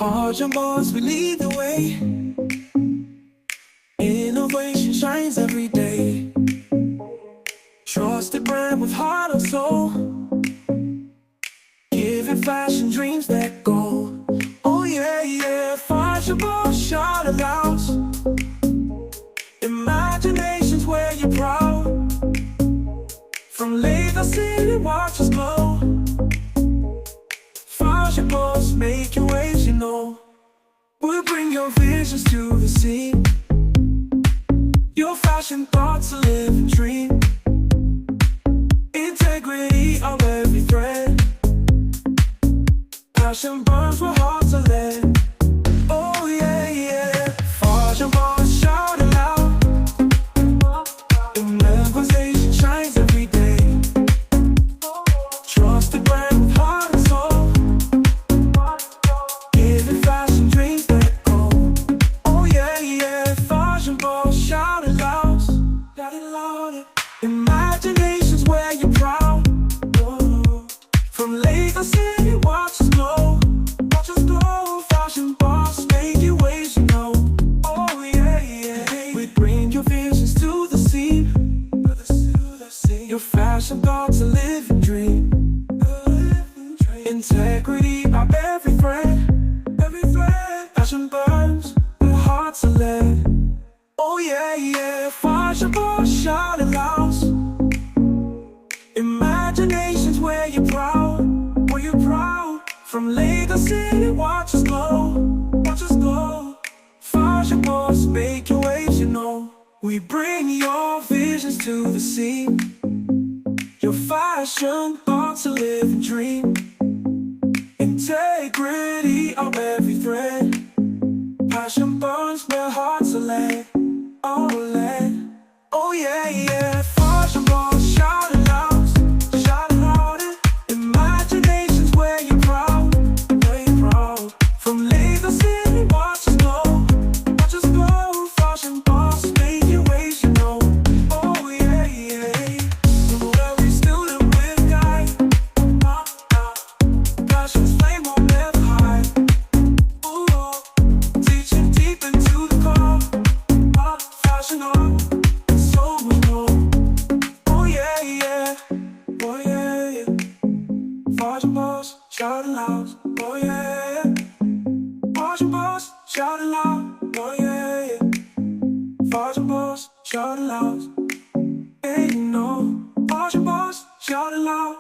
Fashion boss, we lead the way. Innovation shines every day. Trusted brand with heart and soul, giving fashion dreams that go. Oh yeah, yeah, fashion boss, shout it out. Imagination's where you're proud. From Lagos City, watch us glow. Fashion boss, making waves, you know. We'll bring your visions to the scene. Your fashion thoughts, a living dream. Integrity of every thread. Passion burns where hearts are led. Oh yeah, yeah. Fashion boss, shout it loud. Imagination shines every day. Trusted brand with heart and soul, giving fashion dreams that go. Oh yeah, yeah. Fashion boss, shout it loud. Shout it louder. Imagination's where you're proud. Oh. From Lagos City, watch us glow. Watch us glow. Fashion boss, making waves, you know. Oh yeah, yeah. We bring your visions to the scene. Your fashion thoughts, a living dream. Integrity of every thread. Every thread. Passion burns, our hearts are led. Oh yeah, yeah. Fashion boss, shout it loud. Imagination's where you're proud. Where you're proud. From Lagos City, watch us glow. Watch us glow. Fashion boss, make your waves, you know. We bring your visions to the scene. Your fashion thoughts, a living dream. Integrity of every thread. Passion burns where hearts are led. Oh, led. Oh yeah, yeah. Fashion boss, shout it loud. Shout it louder. Imagination's where you're proud. Where you're proud. From Lagos City, watch us glow. Watch us glow. Fashion boss, make your waves, you know. Oh yeah, yeah. Every student with guide. Passion's flame won't never hide. Ooh, teaching deep into the core. Fashion art, so we know. Oh yeah, yeah. Oh yeah, yeah. Fashion boss, shout it loud. Oh yeah, yeah. Fashion boss, shout it loud. Oh yeah, yeah. Fashion boss, shout it loud. Hey, you know. Fashion boss, shout it loud.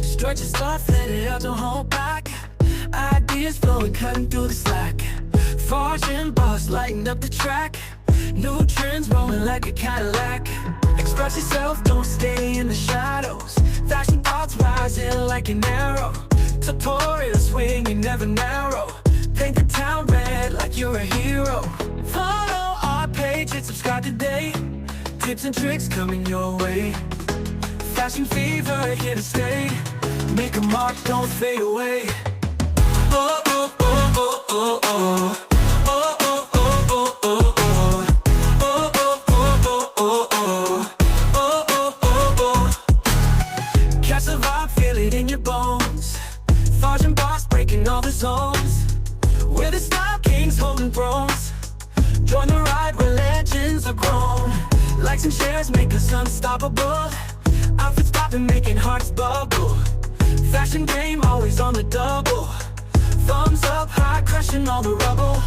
Stretch your stuff, let it out, don't hold back. Ideas flowing, cutting through the slack. Fashion boss, lighten up the track. New trends rolling like a Cadillac. Express yourself, don't stay in the shadows. Fashion thoughts rising like an arrow. Tutorial swinging, never narrow. Paint the town red like you're a hero. Follow our page and subscribe today. Tips and tricks coming your way. Fashion fever, here to stay. Make a mark, don't fade away. Oh, oh, oh, oh, oh, oh. Oh, oh, oh, oh, oh, oh. Oh, oh, oh, oh, oh, oh. Oh, oh, oh, oh. Catch the vibe, feel it in your bones. Fashion boss, breaking all the zones. We're the style kings holding thrones. Join the ride where legends are grown. Likes and shares make us unstoppable. Outfits popping, making hearts bubble. Fashion game always on the double. Thumbs up high, crushing all the rubble.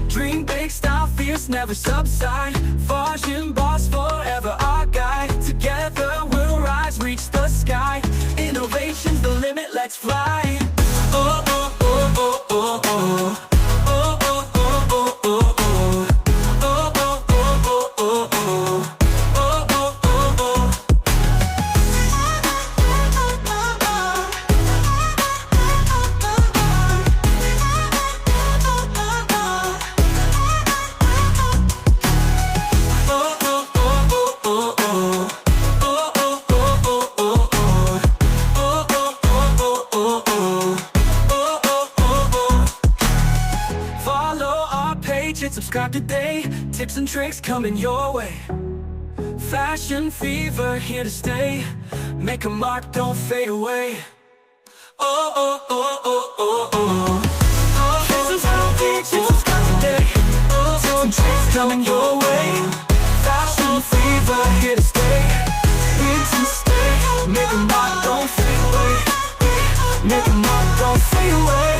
Dream big, style fierce, never subside. Fashion boss, forever our guide. Together we'll rise, reach the sky. Innovation's the limit, let's fly. Oh, oh, oh, oh, oh, oh. Oh, oh, oh, oh, oh, oh. Oh, oh, oh, oh, oh, oh. Oh, oh, oh, oh. Subscribe today. tips and tricks coming your way. Fashion fever here to stay. Make a mark, don't fade away. Oh, oh, oh, oh, oh, oh. This is how it's got today. Tips and tricks coming your way. Fashion fever here to stay. Here to stay. Make a mark, don't fade away. Make a mark, don't fade away.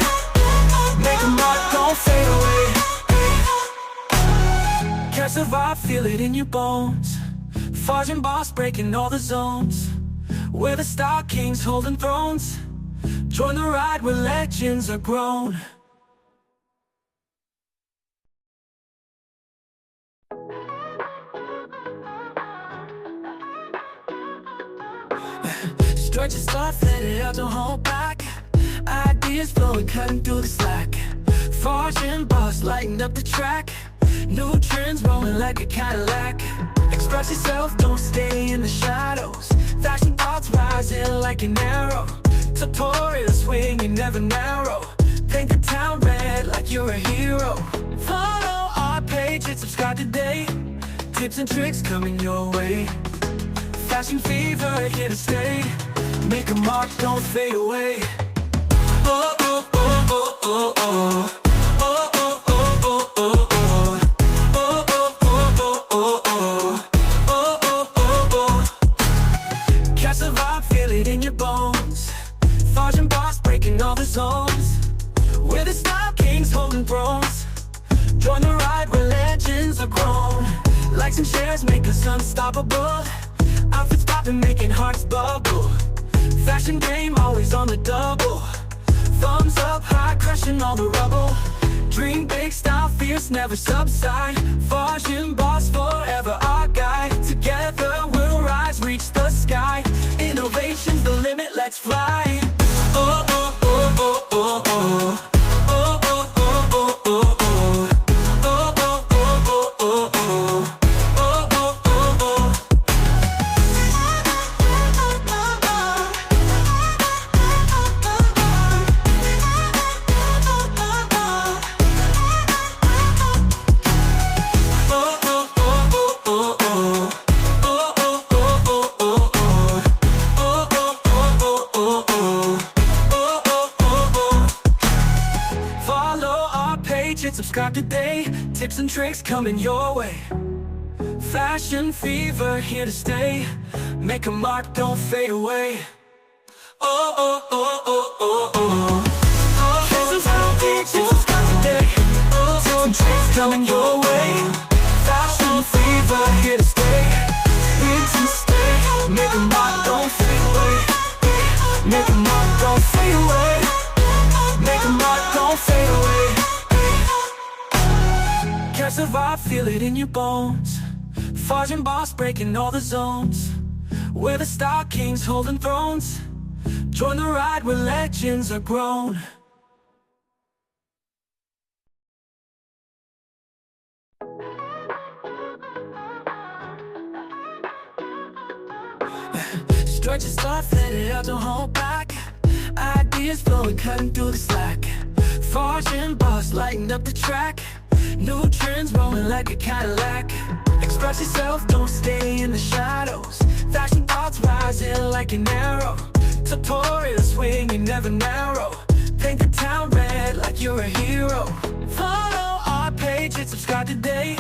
Make a mark, don't fade away. Catch the vibe, feel it in your bones. Forge and boss breaking all the zones. We're the Star Kings holding thrones. Join the ride where legends are grown. Stretch your stuff, let it out, don't hold back. Ideas flowing, cutting through the slack. Forge and boss, lighten up the track. New trends rolling like a Cadillac. Express yourself, don't stay in the shadows. Fashion thoughts rising like an arrow. Tutorial swing, you never narrow. Paint the town red like you're a hero. Follow our page and subscribe today. Tips and tricks coming your way. Fashion fever here to stay. Make a mark, don't fade away. Oh, oh, oh, oh, oh, oh. Oh, oh, oh, oh, oh, oh. Oh, oh, oh, oh, oh, oh. Oh, oh, oh, oh. Catch the vibe, feel it in your bones. Forge and boss breaking all the zones. We're the Star Kings holding thrones. Join the ride where legends are grown. Likes and shares make us unstoppable. Outfits popping, making hearts bubble. Fashion game always on the double. Thumbs up high, crushing all the rubble. Dream big, style fierce, never subside. Forge and boss forever our guide. Together we'll rise, reach the sky. Innovation's the limit, let's fly. Oh, oh, oh, oh, oh, oh. Oh, oh, oh, oh, oh, oh. Oh, oh, oh, oh, oh, oh. Oh, oh, oh, oh. Subscribe today, tips and tricks coming your way. Fashion fever here to stay. Make a mark, don't fade away. Oh, oh, oh, oh, oh, oh. This is how it's got today. Tips and tricks coming your way. Fashion fever here to stay. Here to stay. Make a mark, don't fade away. Make a mark, don't fade away. Make a mark, don't fade away. Catch the vibe, feel it in your bones. Forge and boss breaking all the zones. We're the Star Kings holding thrones. Join the ride where legends are grown. Stretch your stuff, let it out, don't hold back. Ideas flowing, cutting through the slack. Forge and boss, lighten up the track. New trends rolling like a Cadillac. Express yourself, don't stay in the shadows. Fashion thoughts rising like an arrow. Tutorial swing, you never narrow. Paint the town red like you're a hero. Follow our page and subscribe today.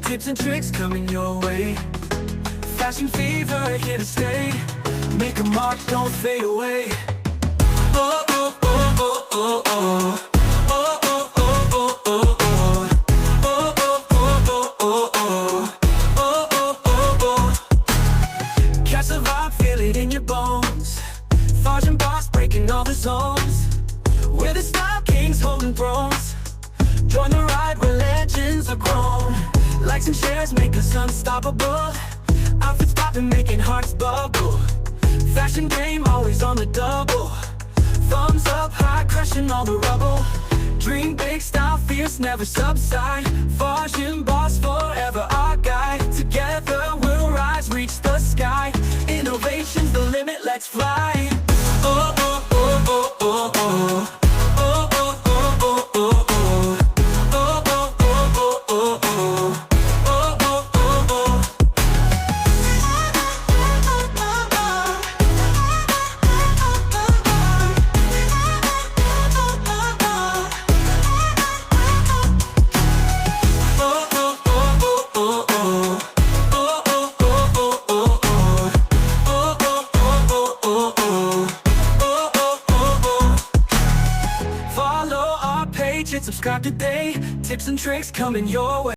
Tips and tricks coming your way. Fashion fever here to stay. Make a mark, don't fade away. Oh, oh, oh, oh, oh, oh. Oh, oh, oh, oh, oh, oh. Oh, oh, oh, oh, oh, oh. Oh, oh, oh, oh. Catch the vibe, feel it in your bones. Forge and boss breaking all the zones. We're the Star Kings holding thrones. Join the ride where legends are grown. Likes and shares make us unstoppable. Outfits popping, making hearts bubble. Fashion game always on the double. Thumbs up high, crushing all the rubble. Dream big, style fierce, never subside. Forge and boss forever our guide. Together we'll rise, reach the sky. Innovation's the limit, let's fly. Oh, oh, oh, oh, oh, oh. Oh, oh, oh, oh, oh, oh. Oh, oh, oh, oh, oh, oh. watch it, subscribe today. Tips and tricks coming your way.